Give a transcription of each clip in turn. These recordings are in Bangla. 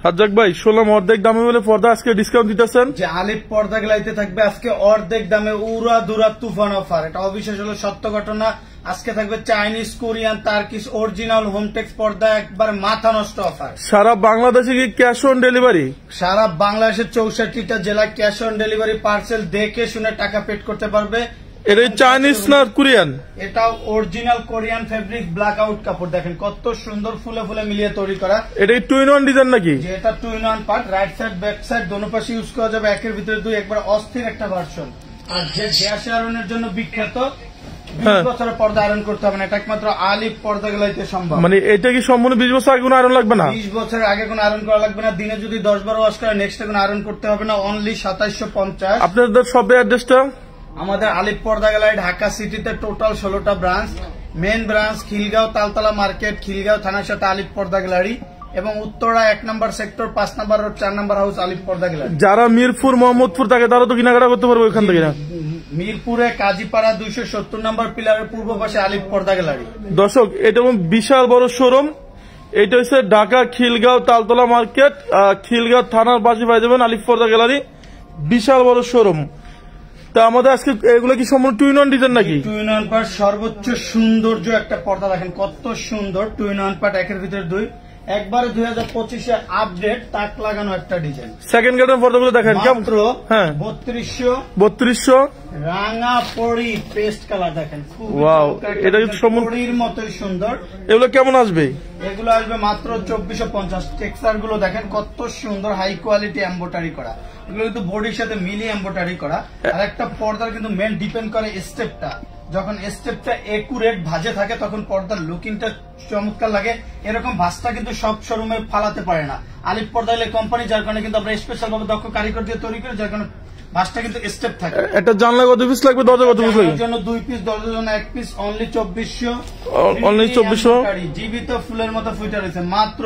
রাজ্জাক ভাই, শুনলাম অর্ধেক দামে বলে পর্দা আজকে ডিসকাউন্ট দিতেছেন। যে আলিফ পর্দা গ্যালারিতে থাকবে আজকে অর্ধেক দামে উড়া দুরা তুফান অফার। এটা অবিশ্বাস হলো সত্য ঘটনা। আজকে থাকবে Chinese, Korean, Turkish original Hometex পর্দা, একবার মাথা নষ্ট অফার। সারা বাংলাদেশে কি ক্যাশ অন ডেলিভারি? সারা বাংলাদেশের 64টা জেলায় ক্যাশ অন ডেলিভারি, পার্সেল দেখে শুনে টাকা পেড করতে পারবে। এটা চাইনিজ না কোরিয়ান? এটা original Korean fabric black out কাপড়, দেখেন কত সুন্দর ফুলে ফুলে মিলিয়ে তৈরি করা। এটা টু ইন ওয়ান ডিজাইন নাকি? যে এটা 2 in 1 part, right side back side দোনো পাশে ইউজ করা যাবে, একের ভিতরে দুই, একবার অস্থির একটা ভার্সন। আর যে গ্যাস আয়রনের জন্য বিখ্যাত, 20 বছরের পর্দা আয়রন করতে হবে না, এটা একমাত্র আলিফ পর্দা গ্যালারিতে সম্ভব। মানে এটা কি সম্পূর্ণ 20 বছর আগে কোনো আয়রন লাগবে না? 20 বছরের আগে কোনো আয়রন করা লাগবে না। দিনে যদি 10 বার ওয়াশ করে নেক্সট কোনো আয়রন করতে হবে না। অনলি 2750। আপনাদের শপের অ্যাড্রেসটা? আমাদের আলিফ পর্দা গ্যালারি ঢাকা সিটিতে টোটাল 16টা branch. Main branch Khilgaon Taltala market, Khilgaon থানার সাথে আলিফ পর্দা গ্যালারি, এবং উত্তরা 1 নম্বর সেক্টর 5 নম্বর রোড 4 নম্বর হাউস আলিফ পর্দা গ্যালারি। যারা মিরপুর মোহাম্মদপুর থাকে তারা তো কেনাকাটা করতে পারবে ওইখান থেকে না? মিরপুরে কাজীপাড়া 270 নম্বর পিলারের পূর্ব পাশে আলিফ পর্দা গ্যালারি। দর্শক, এটা বিশাল বড় শোরুম। এটা হচ্ছে ঢাকা খিলগাঁও তালতলা মার্কেট, খিলগাঁও থানার পাশে পাই যাবেন আলিফ পর্দা গ্যালারি, বিশাল বড় শোরুম। তা আমাদের আজকে এগুলো কি সম্পূর্ণ 2 in 1 ডিজাইন নাকি? 2 in 1 পার্ট, সর্বোচ্চ সৌন্দর্য একটা পর্দা, দেখেন কত সুন্দর। 2 in 1 পার্ট, একের ভিতরে দুই, একবারে 2025 আপডেট তাক লাগানো একটা ডিজাইন। সেকেন্ড কার্টন পর্দাগুলো দেখেন মাত্র হ্যাঁ 3200 3200 রাঙা পরি পেস্ট কালার, দেখেন ওয়াও, এটা কিন্তু সম্পূর্ণ পরির মতোই সুন্দর। এগুলো কেমন আসবে? এগুলো আসবে মাত্র 2450। টেক্সচার গুলো দেখেন কত সুন্দর, হাই কোয়ালিটি এমব্রয়ডারি করা, এগুলো কিন্তু বডির সাথে মিলিয়ে এমব্রয়ডারি করা। আর একটা পর্দার কিন্তু মেন ডিপেন্ড করে স্টেপটা, যখন স্টেপটা একুরেট ভাঁজে থাকে তখন পর্দার লুকিংটা চমৎকার লাগে। এরকম ভাঁজটা কিন্তু সব শোরুমে ফালাতে পারে না আলিফ পর্দা কোম্পানি, যার কারণে কিন্তু আমরা স্পেশাল ভাবে দক্ষ কারিগর দিয়ে তৈরি করি, যার কারণে ভাঁজটা কিন্তু স্টেপ থাকে। একটা জানলা কত পিস লাগবে? দরজা কত পিস লাগবে? জন্য 2 পিস, দরজার জন্য 1 পিস। অনলি 2400। অনলি 2400। জীবিত ফুলের মতো ফুটে রয়েছে মাত্র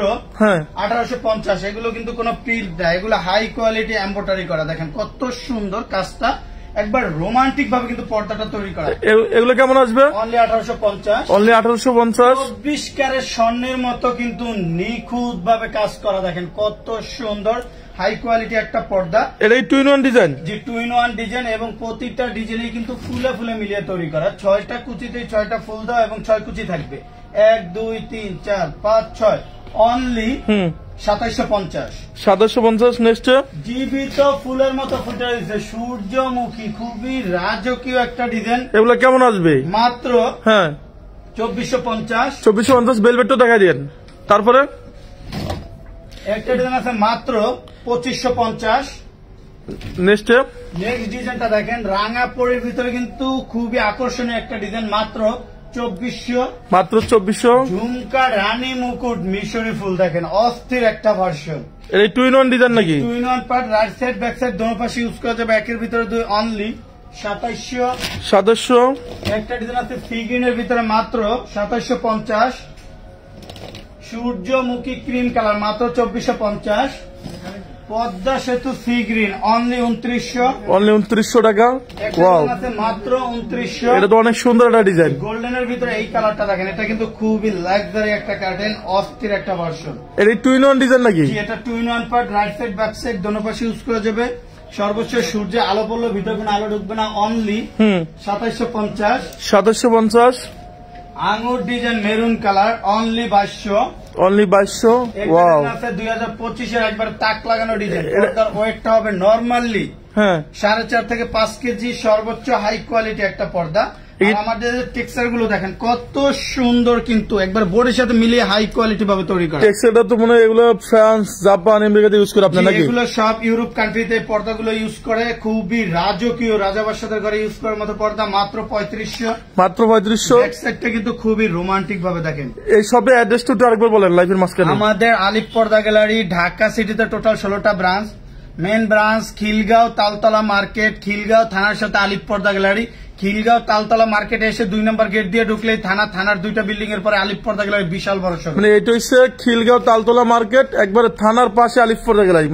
1850। এগুলো কিন্তু কোনো প্রিন্ট না, এগুলো হাই কোয়ালিটি এমব্রয়ডারি করা, দেখেন কত সুন্দর কাজটা, একবার রোমান্টিক ভাবে কিন্তু পর্দাটা তৈরি করা। এগুলো কেমন আসবে? অনলি 1850। অনলি 1850। 24 ক্যারেট স্বর্ণের মতো কিন্তু নিখুঁত ভাবে কাজ করা, দেখেন কত সুন্দর হাই কোয়ালিটি একটা পর্দা। এটাই 2 in 1 ডিজাইন? যে 2 in 1 ডিজাইন, এবং প্রতিটা ডিজাইনে কিন্তু ফুলে ফুলে মিলিয়ে তৈরি করা। 6টা কুচিতেই 6টা ফুল দাও, এবং 6 কুচি থাকবে, 1 2 3 4 5 6। অনলি 2750। 2750। নেক্সট জীবিত ফুলের মতো ফুটে রয়েছে সূর্যমুখী, খুবই রাজকীয় একটা ডিজাইন। এগুলো কেমন আসবে? মাত্র 2450। 2450। বেলভেটটা দেখা দিন। তারপরে একটা ডিজাইন আছে মাত্র 2550। নেক্সট ডিজাইনটা দেখেন, রাঙা পরির ভিতরে কিন্তু খুবই আকর্ষণীয় একটা ডিজাইন, মাত্র 2400। মাত্র 2400। ঝুমকা রানী মুকুট মিশরি ফুল, দেখেন অস্থির একটা ভার্সন। এই 2 in 1 ডিজাইন নাকি? 2 in 1 part, right side back side দোনো পাশে ইউজ করা যাবে, একের ভিতরে দুই। অনলি 2700। 2700। একটা ডিজাইন আছে ফিগ্রিনের ভিতরে মাত্র 2750। সূর্যমুখী ক্রিম কালার, মাত্র 2450। পদ্মা সেতু সি গ্রিন, অনলি 2900। অনলি 2900 টাকা। ওয়াও, মাত্র 2900। এটা তো অনেক সুন্দর একটা ডিজাইন। গোল্ডেনের ভিতরে এই কালারটা দেখেন, এটা কিন্তু খুবই লাক্সারি একটা কার্টেন, অস্থির একটা ভার্সন। এটা 2 in 1 ডিজাইন নাকি? এটা 2 in 1 part, right side back side দোনো পাশে ইউজ করা যাবে। সর্বোচ্চ সূর্যে আলো পড়লে ভিতরে কোনো আলো ঢুকবে না। অনলি 2750। 2750। আঙুর design maroon colour, only 2200। Only 2200। Wow, 2025 একবার তাক লাগানো ডিজাইন। এটার ওয়েটটা হবে নরমালি 4.5 থেকে 5 কেজি, সর্বোচ্চ হাই কোয়ালিটি একটা পর্দা। আমাদের টেক্সচার গুলো দেখেন কত সুন্দর, কিন্তু একবার বোর্ডের সাথে মিলিয়ে হাই কোয়ালিটি ভাবে তৈরি করা। টেক্সচারটা তো মনে হয় এগুলো ফ্রান্স, জাপান, আমেরিকাতে ইউজ করে আপনারা নাকি? এগুলো সব ইউরোপ কান্ট্রিতে পর্দাগুলো ইউজ করে, খুবই রাজকীয় রাজাবাদশাদের ঘরে ইউজ করার মতো পর্দা, মাত্র 3500। মাত্র 3500। ব্যাক সাইডটা কিন্তু খুবই রোমান্টিক ভাবে দেখেন। এই সবে অ্যাড্রেসটা আরেকবার বলেন লাইভের মাঝখানে। আমাদের আলিফ পর্দা গ্যালারি ঢাকা সিটিতে টোটাল 16টা branch. Main branch Khilgaon Taltala market, Khilgaon থানার সাথে আলিফ পর্দা গ্যালারি। খিলগাঁও তালতলা মার্কেটে এসে 2 নম্বর গেট দিয়ে ঢুকলেই থানার 2টা বিল্ডিং এর পরে আলিফ পর্দা গ্যালারি, বিশাল বড় শহর। মানে এটা হচ্ছে খিলগাঁও তালতলা মার্কেট, একবারে থানার পাশে আলিফ পর্দা গ্যালারি।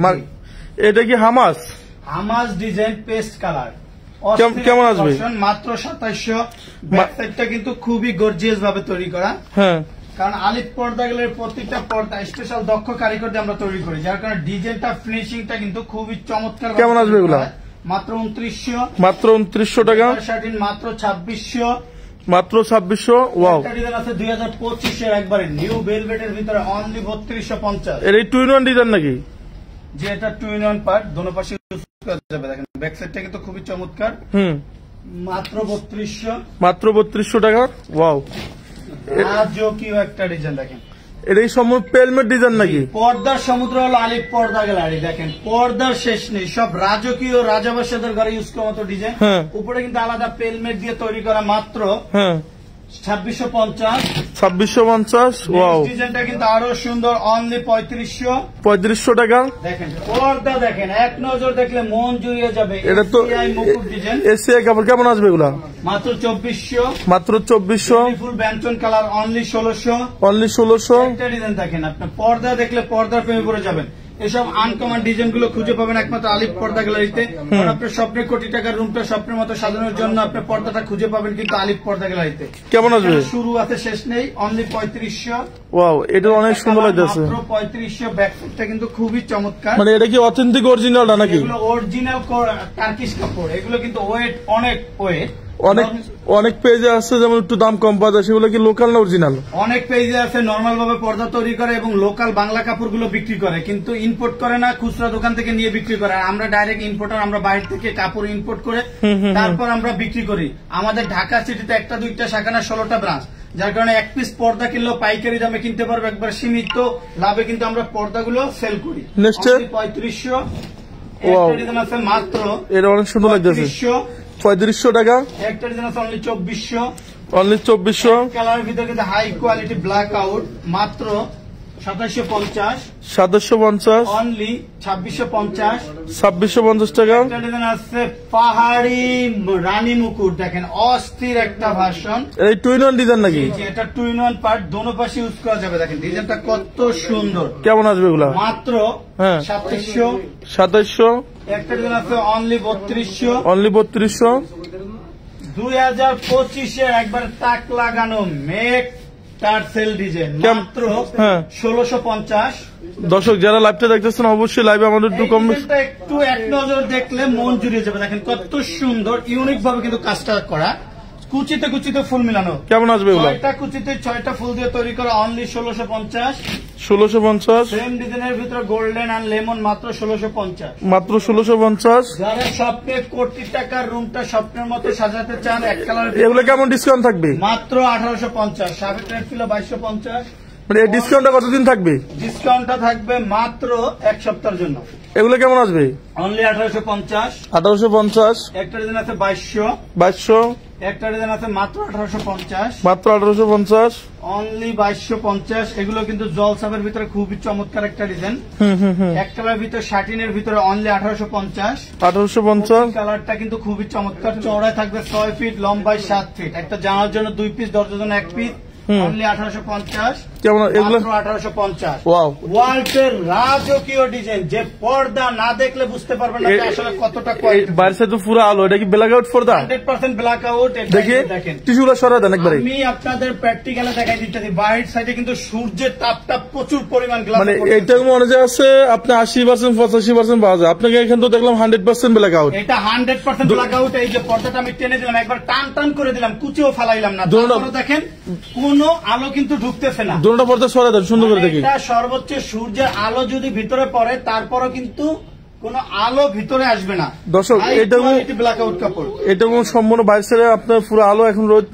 এটা কি হামাস ডিজাইন পেস্ট কালার, কেমন আসবে? মাত্র 2700। ব্যাক সাইডটা কিন্তু খুবই গর্জিয়াস ভাবে তৈরি করা। কারণ আলিফ পর্দা গেলে প্রত্যেকটা পর্দা স্পেশাল দক্ষ কারিগর দিয়ে আমরা তৈরি করি, যার কারণে ডিজাইনটা ফিনিশিংটা কিন্তু খুবই চমৎকার। কেমন আসবে এগুলা? মাত্র 2900, মাত্র 2900 টাকা, শার্টিন মাত্র 2600, মাত্র 2600। ওয়াও, একটা ডিজাইন আছে 2025 এর একবারে নিউ ভেলভেটের ভিতরে অনলি 3250। এর এই 2-in-1 ডিজাইন নাকি? যে এটা 2-in-1 পার্ট, দোনো পাশে ইউজ করা যাবে। দেখেন ব্যাক সাইডটা কিন্তু খুবই চমৎকার, মাত্র 3200, মাত্র 3200 টাকা। ওয়াও, রাজকীয় একটা ডিজাইন। দেখেন এর এই সম্পূর্ণ পেলমেট ডিজাইন নাকি? পর্দার সমুদ্র হলো আলিফ পর্দা গ্যালারি। দেখেন পর্দার শেষ নেই, সব রাজকীয় রাজাবাসাদের ঘরে ইউজ করার মতো ডিজাইন। উপরে কিন্তু আলাদা পেলমেট দিয়ে তৈরি করা, মাত্র 2650, 2650। ওয়াও, ডিজাইনটা কিন্তু আরো সুন্দর, অনলি 3500 টাকা। দেখেন পর্দা দেখেন, এক নজর দেখলে মন জুড়িয়ে যাবে। এটা তো SCI মুকুট ডিজাইন, এসিআই কাপড়। কেমন আসবে এগুলা? মাত্র 2400, মাত্র 2400। ফুল ব্যান্টন কালার, অনলি 1600, অনলি 1600। একটা ডিজাইন দেখেন, আপনি পর্দা দেখলে পর্দার প্রেমে পড়ে যাবেন। এসব আনকমন ডিজাইন গুলো খুঁজে পাবেন একমাত্র আলিফ পর্দা গ্যালারিতে। আপনার স্বপ্নের কোটি টাকার রুমটা স্বপ্নের মতো সাজানোর জন্য আপনার পর্দাটা খুঁজে পাবেন কিন্তু আলিফ পর্দা গ্যালারিতে। কেমন আসবে? শুরু আছে শেষ নেই, অনলি 3500। ওয়াও, এটা অনেক সুন্দর লাগতেছে। মাত্র 3500। ব্যাক সাইডটা কিন্তু খুবই চমৎকার। মানে এটা কি অথেন্টিক অরিজিনালটা নাকি? এগুলো অরিজিনাল টার্কিশ কাপড়, এগুলো কিন্তু ওয়েট অনেক ওয়েট। অনেক পেজে আছে যেমন একটু দাম কম পাওয়া যায়, সেগুলো কি লোকাল না অরিজিনাল? অনেক পেজে আছে নর্মাল ভাবে পর্দা তৈরি করে এবং লোকাল বাংলা কাপড়গুলো বিক্রি করে, কিন্তু ইম্পোর্ট করে না, খুচরা দোকান থেকে নিয়ে বিক্রি করে। আমরা ডাইরেক্ট ইম্পোর্টার, আমরা বাইরে থেকে কাপড় ইম্পোর্ট করে তারপর আমরা বিক্রি করি। আমাদের ঢাকা সিটিতে একটা দুইটা শাখা না 16টা ব্রাঞ্চ, যার কারণে এক পিস পর্দা কিনলেও পাইকারি দামে কিনতে পারবে, একবার সীমিত লাভে কিন্তু আমরা পর্দাগুলো সেল করি। 3500। আছে মাত্র, এটা অনেক সুন্দর লাগতেছে। 3500 টাকা। একটা ডিজাইন আছে অনলি 2400, অনলি 2400। কালারের ভিতরে কিন্তু হাই কোয়ালিটি ব্ল্যাক আউট, মাত্র 2750, 2750। অনলি 2650, 2650 টাকা। একটা ডিজাইন আছে পাহাড়ি রানী মুকুট। দেখেন অস্থির একটা ভার্সন, এই 2-in-1 ডিজাইন নাকি? এটা 2-in-1 পার্ট, দোনো পাশে ইউজ করা যাবে। দেখেন ডিজাইনটা কত সুন্দর। কেমন আসবে এগুলা? মাত্র 2700, 2700। একটা ডিজাইন আছে অনলি 3200, অনলি 3200। 2025 এর একবার তাক লাগানো মেক টার্সেল ডিজাইন, মাত্র 1650। দর্শক যারা লাইভটা দেখতেছেন অবশ্যই লাইভে আমাদের একটু এক নজর দেখলে মন জুড়িয়ে যাবে। দেখেন কত সুন্দর ইউনিক ভাবে কিন্তু কাজটা করা, কুচিতে কুচিতে ফুল মিলানো। কেমন আসবে এগুলো? 6টা কুচিতে 6টা ফুল দিয়ে তৈরি করা, অনলি 1650। 1650। সেম ডিজাইনের ভিতরে গোল্ডেন আর লেমন, মাত্র 1650। মাত্র 1650। যারা স্বপ্নে কোটি টাকার রুমটা স্বপ্নের মতো সাজাতে চান, এক কালার, এগুলো কেমন ডিসকাউন্ট থাকবে? মাত্র 1850। সাবেক রেট ছিল 2250। মানে এই ডিসকাউন্টটা কতদিন থাকবে? ডিসকাউন্টটা থাকবে মাত্র এক সপ্তাহের জন্য। এগুলো কেমন আসবে? অনলি 1850। 1850। একটা ডিজাইন আছে 2200, 2200। একটা ডিজাইন আছে মাত্র 1850, মাত্র 1850। অনলি 2250। এগুলো কিন্তু জলসাবের ভিতরে খুবই চমৎকার একটা ডিজাইন। এক কালার ভিতরে শার্টিনের ভিতরে অনলি 1850। 1850। কালারটা কিন্তু খুবই চমৎকার, চওড়ায় থাকবে 6 ফিট, লম্বায় 7 ফিট, একটা জানার জন্য 2 পিস, দরজার জন্য 1 পিস, অনলি 1850। কেমন এগুলো? 1850। ওয়াও, ওয়ার্ল্ডের রাজকীয় ডিজাইন, যে পর্দা না দেখলে বুঝতে পারবেন না আসলে কতটা কোয়ালিটি। বাইরে সাইড তো পুরো আলো, এটা কি ব্ল্যাক আউট পর্দা? 100% ব্ল্যাক আউট। দেখি দেখেন টিস্যুগুলো সরা দেন একবারে। আমি আপনাদের প্র্যাকটিক্যালে দেখাই দিতেছি, বাইরের সাইডে কিন্তু সূর্যের তাপটা প্রচুর পরিমাণ গ্লাস, মানে এটা মনে যে আছে আপনি 80% 85% পাওয়া যায়, আপনাকে এখানে তো দেখলাম 100% ব্ল্যাক আউট। এটা 100% ব্ল্যাক আউট। এই যে পর্দাটা আমি টেনে দিলাম, একবার টান টান করে দিলাম, কুচিও ফালাইলাম না, তারপরে দেখেন কোনো আলো কিন্তু ঢুকতেছে না। দুটোটা পর্দা সরা দেন সুন্দর করে দেখি। এটা সর্বোচ্চ সূর্যের আলো যদি ভিতরে পড়ে তারপরও কিন্তু কোন আলো ভিতরে আসবে না। দর্শক এটা ব্ল্যাক আউট কাপড়, এটা সম্পূর্ণ বাইরে সাইডে আপনার পুরো আলো এখন রোদ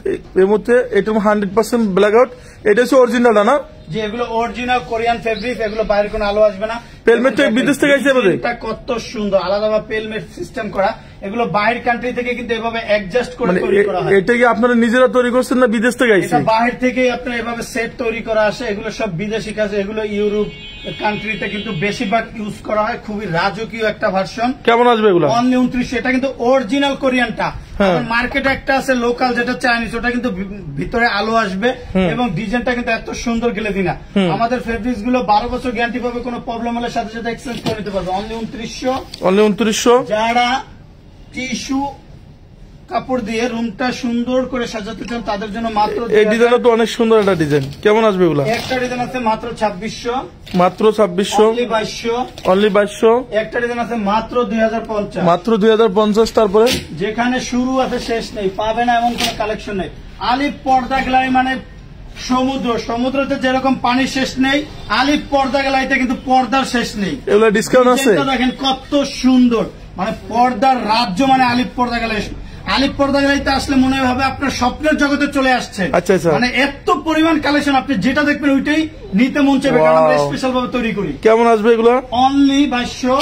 এর মধ্যে, এটা 100% ব্ল্যাক আউট। এটা হচ্ছে অরিজিনালটা না? যে এগুলো অরিজিনাল কোরিয়ান ফেব্রিক, এগুলো বাইরে কোনো আলো আসবে না। পেলমেটটা বিদেশ থেকে আসছে আমাদের। এটা কত সুন্দর আলাদাভাবে পেলমেট সিস্টেম করা, এগুলো বাইরের কান্ট্রি থেকে কিন্তু এভাবে অ্যাডজাস্ট করে তৈরি করা হয়। এটা কি আপনারা নিজেরা তৈরি করছেন না বিদেশ থেকে আসছে? এটা বাইরে থেকে আপনার এভাবে সেট তৈরি করা আসে, এগুলো সব বিদেশি কাজ, এগুলো ইউরোপ কান্ট্রিতে কিন্তু বেশিরভাগ ইউজ করা হয়। খুবই রাজকীয় একটা ভার্সন। কেমন আসবে এগুলো? অনলি 2900। এটা কিন্তু অরিজিনাল কোরিয়ানটা। মার্কেটে একটা আছে লোকাল যেটা চাইনিজ, ওটা কিন্তু ভিতরে আলো আসবে এবং ডিজাইনটা কিন্তু এত সুন্দর গেলে দিনা। আমাদের ফেব্রিক্স গুলো 12 বছর গ্যারান্টি পাবে, কোনো প্রবলেম হলে সাথে সাথে এক্সচেঞ্জ করে নিতে পারবে। অনলি 2900। অনলি 2900। যারা টিস্যু কাপড় দিয়ে রুমটা সুন্দর করে সাজাতে চান তাদের জন্য মাত্র এই ডিজাইনটা তো অনেক সুন্দর একটা ডিজাইন। কেমন আসবে এগুলা? একটা ডিজাইন আছে মাত্র 2600, মাত্র 2600, অনলি 2200, অনলি 2200, একটা ডিজাইন আছে মাত্র 2050, মাত্র 2050। তারপরে যেখানে শুরু আছে শেষ নেই, পাবে না এমন কোন কালেকশন নেই। আলিফ পর্দা গ্যালারি মানে সমুদ্রতে যেরকম পানির শেষ নেই, আলিফ পর্দা গ্যালারিতে কিন্তু পর্দার শেষ নেই। এগুলা ডিসকাউন্ট আছে? দেখেন কত সুন্দর, মানে পর্দার রাজ্য মানে আলিফ পর্দা গ্যালারি। আলিফ পর্দা গ্যালারিতে আসলে মনে হবে আপনার স্বপ্নের জগতে চলে আসছে। আচ্ছা আচ্ছা, মানে এত পরিমাণ কালেকশন, আপনি যেটা দেখবেন ওইটাই নিতে মন চাইবে, কারণ আমরা স্পেশাল ভাবে তৈরি করি। কেমন আসবে এগুলা? Only 2200,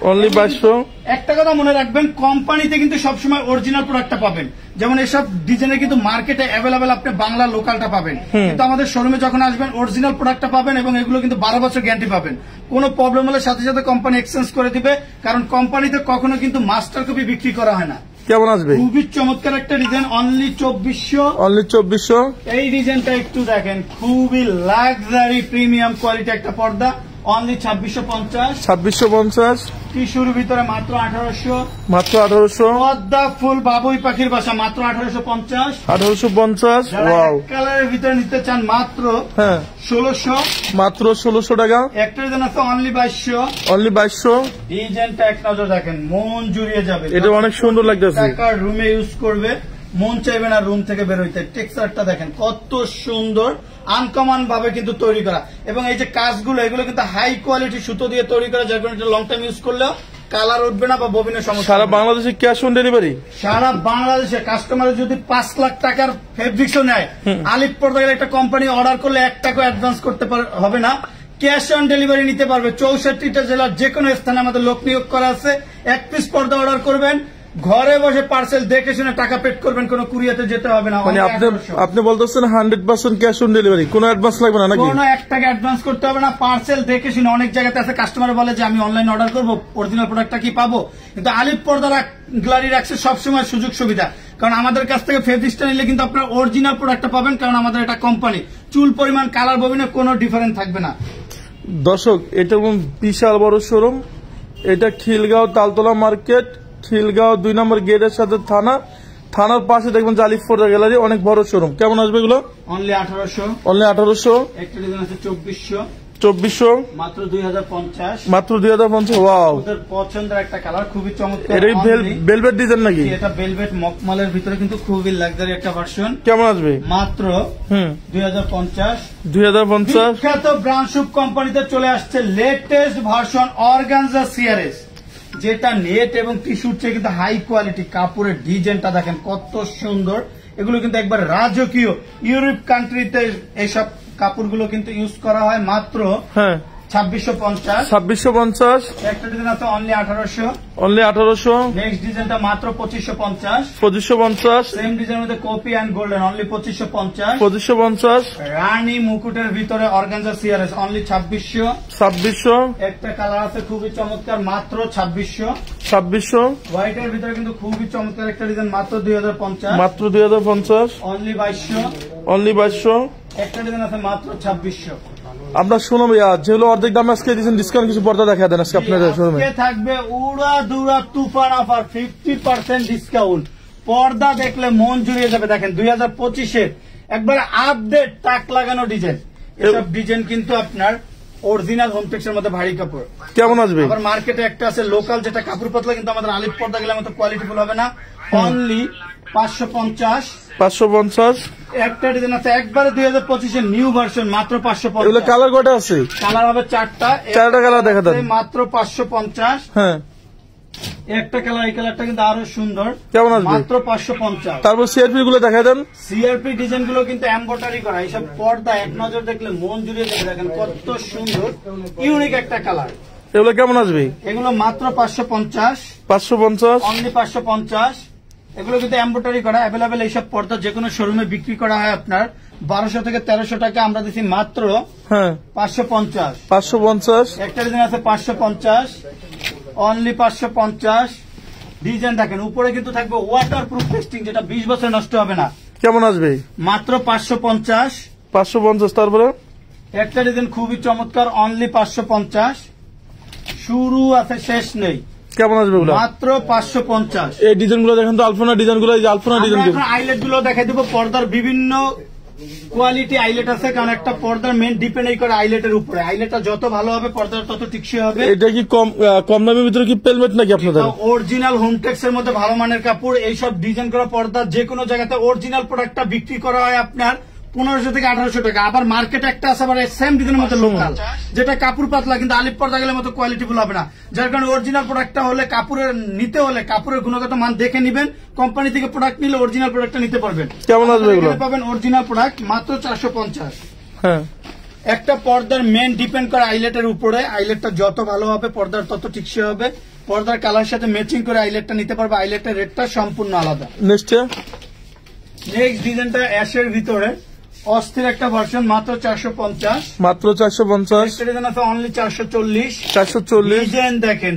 only 2200। একটা কথা মনে রাখবেন, কোম্পানিতে কিন্তু সবসময় অরিজিনাল প্রোডাক্টটা পাবেন। যেমন এসব ডিজাইনের কিন্তু মার্কেটে অ্যাভেলেবেল আপনি বাংলা লোকালটা পাবেন, কিন্তু আমাদের শোরুমে যখন আসবেন অরিজিনাল প্রোডাক্টটা পাবেন এবং এগুলো কিন্তু 12 বছর গ্যারান্টি পাবেন। কোনো প্রবলেম হলে সাথে সাথে কোম্পানি এক্সচেঞ্জ করে দিবে, কারণ কোম্পানিতে কখনো কিন্তু মাস্টার কপি বিক্রি করা হয় না। কেমন আসবে? খুবই চমৎকার একটা ডিজাইন, অনলি 2400, অনলি 2400। এই ডিজাইনটা একটু দেখেন, খুবই লাক্সারি প্রিমিয়াম কোয়ালিটি একটা পর্দা, অনলি 2650, 2650। টিস্যুর ভিতরে মাত্র 1800, মাত্র 1800। পদ্মা ফুল বাবুই পাখির বাসা মাত্র 1850, 1850। ওয়াও, কালারের ভিতরে নিতে চান মাত্র হ্যাঁ 1600, মাত্র 1600 টাকা। একটা ডিজাইন আছে অনলি 2200, অনলি 2200। ডিজাইনটা এক নজর দেখেন, মন জুড়িয়ে যাবে। এটা অনেক সুন্দর লাগতেছে। টাকার রুমে ইউজ করবে, মন চাইবে না রুম থেকে বের হইতে। টেক্সচারটা দেখেন কত সুন্দর, আনকমন ভাবে কিন্তু তৈরি করা, এবং এই যে কাজগুলো এগুলো কিন্তু হাই কোয়ালিটি সুতো দিয়ে তৈরি করা, যার কারণে লং টাইম ইউজ করলেও কালার উঠবে না বা ববিনের সমস্যা। সারা বাংলাদেশে ক্যাশ অন ডেলিভারি? সারা বাংলাদেশে কাস্টমার যদি 5 লাখ টাকার ফেব্রিক্সও নেয়, আলিফ পর্দা একটা কোম্পানি অর্ডার করলে 1 টাকা অ্যাডভান্স করতে হবে না, ক্যাশ অন ডেলিভারি নিতে পারবে। 64টা জেলার যে কোনো স্থানে আমাদের লোক নিয়োগ করা আছে। 1 পিস পর্দা অর্ডার করবেন, ঘরে বসে পার্সেল দেখে শুনে টাকা পেড করবেন, কোনো কুরিয়াতে যেতে হবে না। মানে আপনি বলতেছেন 100% ক্যাশ অন ডেলিভারি, কোনো অ্যাডভান্স লাগবে না নাকি? কোনো 1 টাকা অ্যাডভান্স করতে হবে না, পার্সেল দেখে শুনে। অনেক জায়গাতে আছে কাস্টমার বলে যে আমি অনলাইন অর্ডার করবো, অরিজিনাল প্রোডাক্টটা কি পাবো? কিন্তু আলিফ পর্দা গ্যালারি রাখছে সবসময় সুযোগ সুবিধা, কারণ আমাদের কাছ থেকে ফেব্রিক্সটা নিলে কিন্তু আপনার অরিজিনাল প্রোডাক্টটা পাবেন, কারণ আমাদের এটা কোম্পানি। চুল পরিমাণ কালার ববিনে কোনো ডিফারেন্স থাকবে না। দর্শক, এটা বিশাল বড় শোরুম, এটা খিলগাঁও তালতলা মার্কেট, খিলগাঁও 2 নম্বর গেটের সাথে থানার পাশে দেখবেন আলিফ পর্দা গ্যালারি, অনেক বড় শোরুম। কেমন আসবে এগুলো? Only 1800, only 1800। একটা ডিজাইন আছে 2400, 2400, মাত্র 2050, মাত্র 2050। ওয়াও, ওদের পছন্দের একটা কালার, খুবই চমৎকার। এটা ভেলভেট ডিজাইন নাকি? এটা ভেলভেট মকমলের ভিতরে কিন্তু খুবই লাক্সারি একটা ভার্সন। কেমন আসবে? মাত্র 2050, 2050। বিখ্যাত ব্রান্ডশুপ কোম্পানিতে চলে আসছে লেটেস্ট ভার্সন অর্গানজা সিআরএস, যেটা নেট এবং টিস্যুর চেয়ে কিন্তু হাই কোয়ালিটি। কাপড়ের ডিজাইনটা দেখেন কত সুন্দর, এগুলো কিন্তু একবার রাজকীয়। ইউরোপ কান্ট্রিতে এইসব কাপড়গুলো কিন্তু ইউজ করা হয়। মাত্র 2650, 2650। একটা ডিজাইন আছে অনলি 1800, অনলি 1800। নেক্সট ডিজাইনটা মাত্র 2550, 2550। সেম ডিজাইনের মধ্যে কপি অ্যান্ড গোল্ডেন, অনলি 2550, 2550। রানী মুকুটের ভিতরে অর্গানজা সিআরএস, অনলি 2600, 2600। একটা কালার আছে খুবই চমৎকার, মাত্র 2600, 2600। হোয়াইটের ভিতরে কিন্তু খুবই চমৎকার একটা ডিজাইন, মাত্র 2050, মাত্র 2050। Only 2200, only 2200। একটা ডিজাইন আছে মাত্র 2600। আমরা শুনো ভাইয়া, যেগুলো অর্ধেক দামে আজকে দিচ্ছেন, ডিসকাউন্ট কিছু পর্দা দেখা দেন আজকে আপনাদের শোরুমে। আজকে থাকবে উড়া দুরা তুফান অফার, 50% ডিসকাউন্ট। পর্দা দেখলে মন জুড়িয়ে যাবে। দেখেন 2025-এর একবার আপডেট তাক লাগানো ডিজাইন। এসব ডিজাইন কিন্তু আপনার অরিজিনাল হোমটেক্সের মধ্যে ভারী কাপড়। কেমন আসবে? আবার মার্কেটে একটা আছে লোকাল, যেটা কাপড় পাতলা, কিন্তু আমাদের আলিফ পর্দা গেলে মতো কোয়ালিটিফুল হবে না। অনলি 550, 550। একটা ডিজাইন আছে একবারে 2025-এর নিউ ভার্সন, মাত্র 550। এগুলো কালার কয়টা আছে? কালার হবে 4টা। 4টা কালার দেখা দেন। মাত্র 550। হ্যাঁ, একটা কালার, এই কালারটা কিন্তু আরো সুন্দর। কেমন আসবে? মাত্র 550। তারপর সিআরপি গুলো দেখা দেন। সিআরপি ডিজাইন গুলো কিন্তু এমব্রয়ডারি করা, এইসব পর্দা এক নজর দেখলে মন জুড়িয়ে যাবে। দেখেন কত সুন্দর, ইউনিক একটা কালার। এগুলো কেমন আসবে? এগুলো মাত্র 550, 550। অনলি 550। এগুলো কিন্তু এমব্রয়ডারি করা, অ্যাভেলেবেল এইসব পর্দা যে কোনো শোরুমে বিক্রি করা হয় আপনার 1200 থেকে 1300 টাকা, আমরা দিচ্ছি মাত্র 550। 550। একটা ডিজাইন আছে 550, অনলি 550। ডিজাইন দেখেন, উপরে কিন্তু থাকবে ওয়াটার প্রুফ টেস্টিং, যেটা 20 বছর নষ্ট হবে না। কেমন আসবে? মাত্র 550, 550। তারপরে একটা ডিজাইন খুবই চমৎকার, অনলি 550। শুরু আছে শেষ নেই। কেমন আসবে এগুলো? মাত্র 550। এই ডিজাইন গুলো দেখেন তো, আলপনা ডিজাইন গুলো, এই যে আলপনা ডিজাইন এখন আইলেট গুলো দেখাই দেবো। পর্দার বিভিন্ন কোয়ালিটি আইলেট আছে, কারণ একটা পর্দার মেন ডিপেন্ড করে আইলেটের উপরে। আইলেটটা যত ভালো হবে পর্দার তত টিকসই হবে। এটা কি কম দামের ভিতরে কি পেলমেট নাকি আপনাদের? অরিজিনাল হোমটেক্স এর মধ্যে ভালো মানের কাপড়। এইসব ডিজাইন করা পর্দা যে কোনো জায়গাতে অরিজিনাল প্রোডাক্টটা বিক্রি করা হয় আপনার 1500 থেকে 1800 টাকা। আবার মার্কেটে একটা আছে আবার সেম ডিজাইনের মধ্যে লোকাল, যেটা কাপড় পাতলা কিন্তু আলিপ পর্দা গেলে মতো কোয়ালিটিফুল হবে না। যার কারণে অরিজিনাল প্রোডাক্টটা হলে কাপড়ের নিতে হলে কাপড়ের গুণগত মান দেখে নিবেন। কোম্পানি থেকে প্রোডাক্ট নিলে অরিজিনাল প্রোডাক্টটা নিতে পারবেন। কেমন আসবে এগুলো? পাবেন অরিজিনাল প্রোডাক্ট মাত্র 450। হ্যাঁ, একটা পর্দার মেন ডিপেন্ড করে আইলেটের উপরে। আইলেটটা যত ভালো হবে পর্দার তত টিকসই হবে। পর্দার কালার সাথে ম্যাচিং করে আইলেটটা নিতে পারবে। আইলেটের রেটটা সম্পূর্ণ আলাদা। নেক্সট ডিজাইনটা অ্যাশের ভিতরে অস্থির একটা ভার্সন, মাত্র 450। মাত্র 450। ডিজাইন আছে অনলি 440। 440 ডিজাইন দেখেন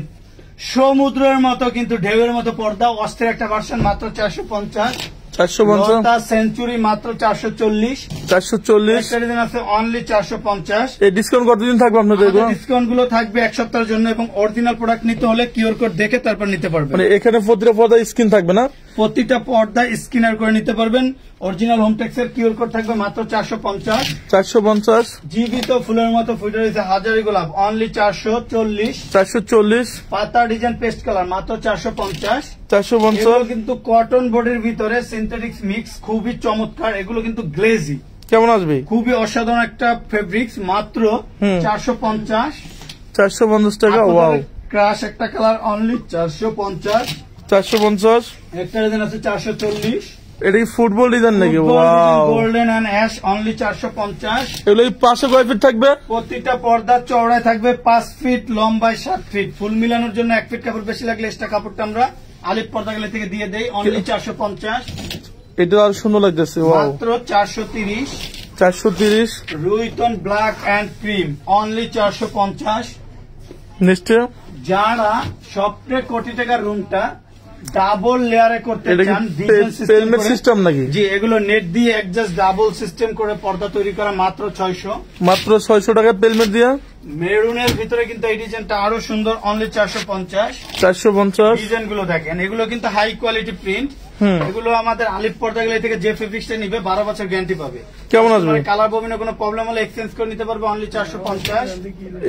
সমুদ্রের মতো কিন্তু ঢেউয়ের মতো পর্দা, অস্থির একটা ভার্সন, মাত্র 450। 450 সেঞ্চুরি মাত্র 440। 440 ডিজাইন আছে অনলি 450। এই ডিসকাউন্ট কতদিন থাকবে আপনাদের? ডিসকাউন্ট গুলো থাকবে 1 সপ্তাহের জন্য, এবং অরিজিনাল প্রোডাক্ট নিতে হলে কিউআর কোড দেখে তারপর নিতে পারবেন। মানে এখানে প্রতিটা পর্দা স্ক্রিন থাকবে না? প্রতিটা পর্দা স্ক্যানার করে নিতে পারবেন। অরিজিনাল হোমটেক্স এর কিউআর কোড থাকবে মাত্র 450। 450 জীবিত ফুলের মতো ফুটে রয়েছে হাজারি গোলাপ, অনলি 440। 440 পাতা ডিজাইন পেস্ট কালার, মাত্র 450। 450 এগুলো কিন্তু কটন বডির ভিতরে সিনথেটিক্স মিক্স, খুবই চমৎকার। এগুলো কিন্তু গ্লেজি, কেমন আসবে? খুবই অসাধারণ একটা ফেব্রিক্স, মাত্র 450। 450 টাকা। ওয়াও, ক্রাশ একটা কালার, অনলি 450। 450 একটা ডিজাইন আছে 440। এটা কি ফুটবল ডিজাইন নাকি? Wow, golden and ash, only 450। এগুলো কি পাশে কয় ফিট থাকবে? প্রতিটা পর্দা চওড়ায় থাকবে 5 ফিট, লম্বায় 7 ফিট। ফুল মিলানোর জন্য 1 ফিট কাপড় বেশি লাগলে এক্সট্রা কাপড়টা আমরা আলিপ পর্দা গেলে থেকে দিয়ে দেই, অনলি 450। এটা আর সুন্দর লাগতেছে। ওয়াও, মাত্র 430। 430 রুইটন black and cream, only 450। Next যারা সবচেয়ে কোটি টাকার রুমটা ডাবল লেয়ারে করতে এটা কি চান, পেলমেট সিস্টেম নাকি? জি, এগুলো নেট দিয়ে অ্যাডজাস্ট ডাবল সিস্টেম করে পর্দা তৈরি করা, মাত্র 600। মাত্র 600 টাকা পেলমেট দিয়া। মেরুনের ভিতরে কিন্তু এই ডিজাইনটা আরো সুন্দর, অনলি 450। 450 ডিজাইন গুলো দেখেন, এগুলো কিন্তু হাই কোয়ালিটি প্রিন্ট। এগুলো আমাদের আলিপ পর্দা গেলে থেকে যে ফেব্রিক্সটা নিবে 12 বছর গ্যারান্টি পাবে। কেমন আসবে? কালার ববিনে কোনো প্রবলেম হলে এক্সচেঞ্জ করে নিতে পারবে, অনলি 450।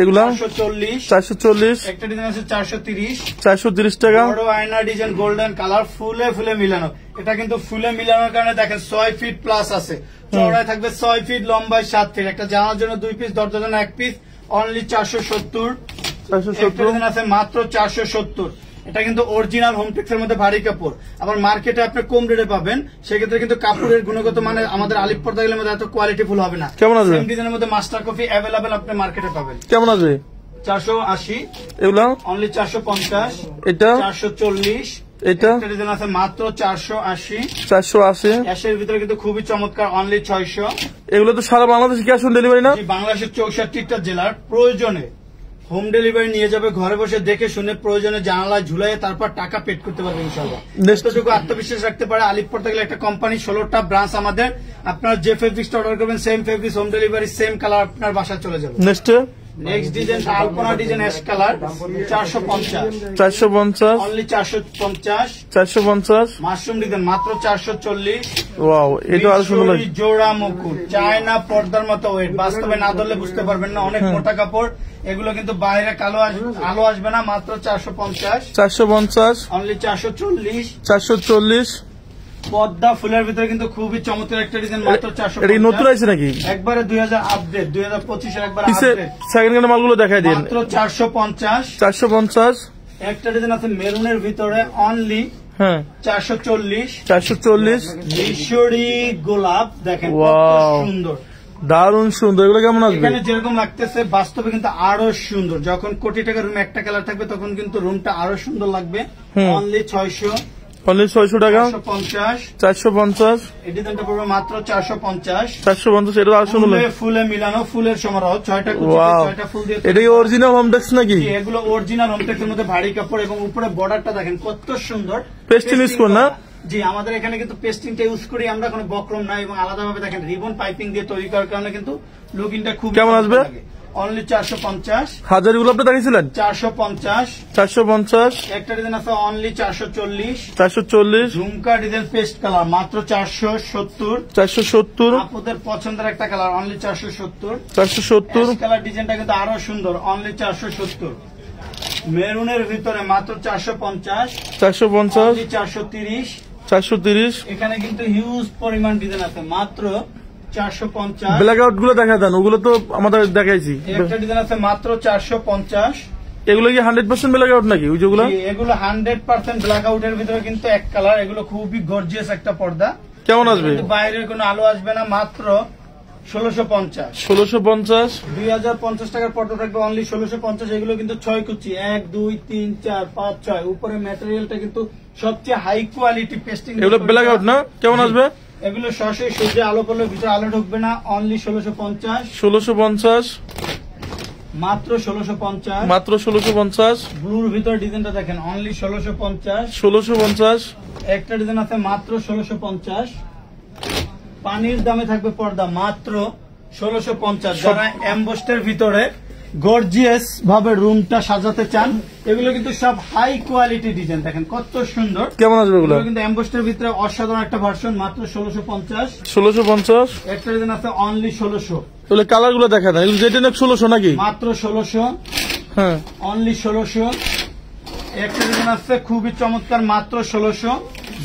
এগুলা 440। 440 একটা ডিজাইন আছে 430। 430 টাকা। বড় আয়না ডিজাইন, গোল্ডেন কালার, ফুলে ফুলে মিলানো। এটা কিন্তু ফুলে মিলানোর কারণে দেখেন 6 ফিট প্লাস আছে, চওড়ায় থাকবে 6 ফিট, লম্বায় 7 ফিট। একটা জানার জন্য 2 পিস, দরজার জন্য 1 পিস, অনলি 470। 470 আছে মাত্র 470। এটা কিন্তু অরিজিনাল হোমটেক্স এর মধ্যে ভারী কাপড়। আবার মার্কেটে আপনি কম রেটে পাবেন, সেক্ষেত্রে কিন্তু কাপড়ের গুণগত মানে আমাদের আলিপ পর্দা গেলের মধ্যে এত কোয়ালিটি ফুল হবে না। কেমন আসবে? সেম ডিজাইনের মধ্যে মাস্টার কপি অ্যাভেলেবেল আপনি মার্কেটে পাবেন। কেমন আসবে? 480। এগুলা অনলি 450। এটা 440। এটা ডিজাইন আছে মাত্র 480। 480 অ্যাশের ভিতরে কিন্তু খুবই চমৎকার, অনলি 600। এগুলো তো সারা বাংলাদেশে ক্যাশ অন ডেলিভারি না? বাংলাদেশের 64টা জেলার প্রয়োজনে হোম ডেলিভারি নিয়ে যাবে, ঘরে বসে দেখে শুনে প্রয়োজনে জানালায় ঝুলাই তারপর টাকা পেড করতে পারবে ইনশাআল্লাহ। এতটুকু আত্মবিশ্বাস রাখতে পারে। আলিপ পর্দা গেলে একটা কোম্পানি, 16টা ব্রাঞ্চ আমাদের। আপনারা যে ফেব্রিক্সটা অর্ডার করবেন same fabrics, home delivery, same colour আপনার বাসায় চলে যাবে। Next design Alpana design ash colour, 450। 450 only 450। 450 mushroom design মাত্র 440। ওয়াও, এটা আরো সুন্দর লাগে। জোড়া মুকুট, চায়না পর্দার মতো ওয়েট, বাস্তবে না ধরলে বুঝতে পারবেন না, অনেক মোটা কাপড়। এগুলো কিন্তু বাইরে আলো আসবে না, মাত্র 450। 450 অনলি 440। 440 পদ্মা ফুলের ভিতরে কিন্তু খুবই চমৎকার একটা ডিজাইন, মাত্র 450। এটা নতুন আছে নাকি? একবারে 2000 আপডেট, 2025 এর একবার আপডেট। সেকেন্ড হ্যান্ড মালগুলো দেখাই দিন। মাত্র 450। 450 একটা ডিজাইন আছে মেরুনের ভিতরে, অনলি হ্যাঁ 440। 440 মিশরি গোলাপ দেখেন কত ওয়াও, সুন্দর, দারুণ সুন্দর। এগুলো কেমন আসবে? এখানে যেরকম লাগতেছে বাস্তবে কিন্তু আরো সুন্দর। যখন কোটি টাকার রুমে একটা কালার থাকবে তখন কিন্তু রুমটা আরো সুন্দর লাগবে। অনলি 600। অনলি 600 টাকা। 450। 450 এই ডিজাইনটা পড়বে মাত্র 450। 450 এটা আরো সুন্দর লাগে। ফুলে মিলানো, ফুলের সমারোহ, 6টা কুচি, ওয়াও, 6টা ফুল দিয়ে। এটা অরিজিনাল হোমটেক্স নাকি? এগুলো অরিজিনাল হোমটেক্সের মধ্যে ভারী কাপড়, এবং উপরে বর্ডারটা দেখেন কত সুন্দর। পেস্টিং ইউজ করেন না? জি, আমাদের এখানে কিন্তু পেস্টিংটা ইউজ করি আমরা, কোনো বক্রম নাই, এবং আলাদাভাবে দেখেন রিবন পাইপিং দিয়ে তৈরি করার কারণে কিন্তু লুকিংটা খুব কেমন আসবে? অনলি 450। হাজারিগুলো আপনি দেখিয়েছিলেন 450। 450। একটা ডিজাইন আছে অনলি 440। 440। ঝুমকা ডিজাইন পেস্ট কালার মাত্র 470। 470। আপনাদের পছন্দের একটা কালার অনলি 470। 470। কালার ডিজাইনটা কিন্তু আরো সুন্দর অনলি 470। মেরুনের ভিতরে মাত্র 450। 450। 430। 430। এখানে কিন্তু হিউজ পরিমাণ ডিজাইন আছে মাত্র 450। ব্ল্যাক আউট গুলো দেখা দেন, ওগুলো তো আমাদের দেখাইছি। একটা ডিজাইন আছে মাত্র 450। এগুলো কি 100% ব্ল্যাক আউট নাকি ওই যেগুলো? এগুলো 100% ব্ল্যাক আউটের ভিতরে কিন্তু এক কালার। এগুলো খুবই গর্জিয়াস একটা পর্দা। কেমন আসবে? বাইরের কোনো আলো আসবে না, মাত্র 1650। 1650। 2050 টাকার পর্দা থাকবে অনলি 1650। এগুলো কিন্তু 6 কুচি 1 2 3 4 5 6। উপরে ম্যাটেরিয়ালটা কিন্তু সবচেয়ে হাই কোয়ালিটি পেস্টিং। এগুলো ব্ল্যাক আউট না? কেমন আসবে? এগুলো সরাসরি সূর্যে আলো পড়লে ভিতরে আলো ঢুকবে না, অনলি 1650। 1650। মাত্র 1650। মাত্র 1650। ব্লুর ভিতরে ডিজাইনটা দেখেন অনলি 1650। 1650। একটা ডিজাইন আছে মাত্র 1650। পানির দামে থাকবে পর্দা মাত্র 1650। যারা এমবোস্টের ভিতরে গর্জিয়াস ভাবে রুমটা সাজাতে চান, এগুলো কিন্তু সব হাই কোয়ালিটি ডিজাইন। দেখেন কত সুন্দর। কেমন আসবে এগুলো? কিন্তু এমবোস্টের ভিতরে অসাধারণ একটা ভার্সন মাত্র 1650। 1650। একটা ডিজাইন আছে অনলি 1600। তাহলে কালার গুলো দেখা দেন। এগুলো যেটা 1600 নাকি? মাত্র 1600। হ্যাঁ, অনলি 1600। একটা ডিজাইন আছে খুবই চমৎকার মাত্র 1600।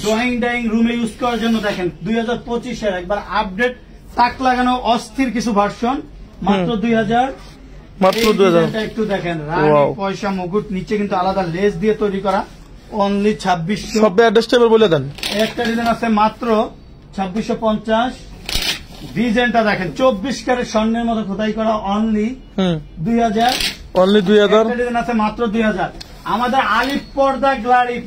ড্রয়িং ডাইং রুমে ইউজ করার জন্য দেখেন 2025 একবার আপডেট তাক লাগানো অস্থির কিছু ভার্সন মাত্র 2000। মাত্র 2000। একটু দেখেন রানী পয়সা মুকুট, নিচে কিন্তু আলাদা লেস দিয়ে তৈরি করা অনলি 2600। সব অ্যাড্রেসটা এবার বলে দেন। একটা ডিজাইন আছে মাত্র 2650। ডিজাইনটা দেখেন 24 ক্যারেট স্বর্ণের মতো খোদাই করা অনলি 2000। অনলি 2000। একটা ডিজাইন আছে মাত্র 2000। আমাদের আলিফ পর্দা গ্যালারি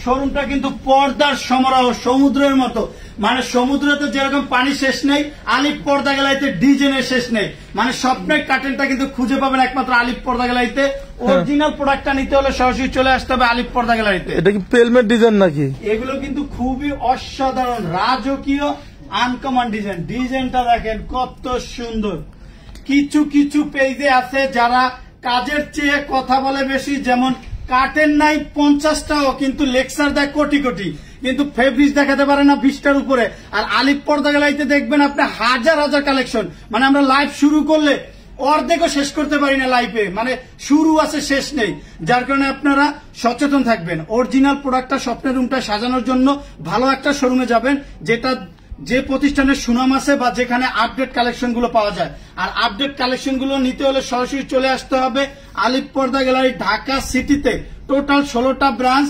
শোরুমটা কিন্তু পর্দার সমারোহ, সমুদ্রের মতো। মানে সমুদ্রতে যেরকম পানি শেষ নেই, আলিফ পর্দা গ্যালারিতে ডিজাইনের শেষ নেই। মানে স্বপ্নের কার্টেনটা কিন্তু খুঁজে পাবেন একমাত্র আলিফ পর্দা গ্যালারিতে। অরিজিনাল প্রোডাক্টটা নিতে হলে সরাসরি চলে আসতে হবে আলিফ পর্দা গ্যালারিতে। এটা কি পেলমেট ডিজাইন নাকি? এগুলো কিন্তু খুবই অসাধারণ রাজকীয় আনকমন ডিজাইন। ডিজাইনটা দেখেন কত সুন্দর। কিছু কিছু পেজে আছে যারা কাজের চেয়ে কথা বলে বেশি, যেমন কার্টেন নাই 50টাও কিন্তু লেকচার দেয় কোটি কোটি, কিন্তু ফেব্রিক্স দেখাতে পারে না 20টার উপরে। আর আলিফ পর্দা গ্যালারিতে দেখবেন আপনি হাজার হাজার কালেকশন। মানে আমরা লাইভ শুরু করলে অর্ধেকও শেষ করতে পারি না লাইভে, মানে শুরু আছে শেষ নেই। যার কারণে আপনারা সচেতন থাকবেন। অরিজিনাল প্রোডাক্টটা স্বপ্নের রুমটা সাজানোর জন্য ভালো একটা শোরুমে যাবেন, যে প্রতিষ্ঠানের সুনাম আছে বা যেখানে আপডেট কালেকশন গুলো পাওয়া যায়। আর আপডেট কালেকশন গুলো নিতে হলে সরাসরি চলে আসতে হবে আলিফ পর্দা গ্যালারি ঢাকা সিটিতে। টোটাল 16টা branch,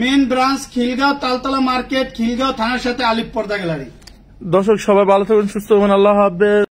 main branch Khilgaon Taltala market, Khilgaon থানার সাথে আলিফ পর্দা গ্যালারি। দর্শক সবাই ভালো থাকবেন, সুস্থ থাকবেন, আল্লাহ হাফেজ।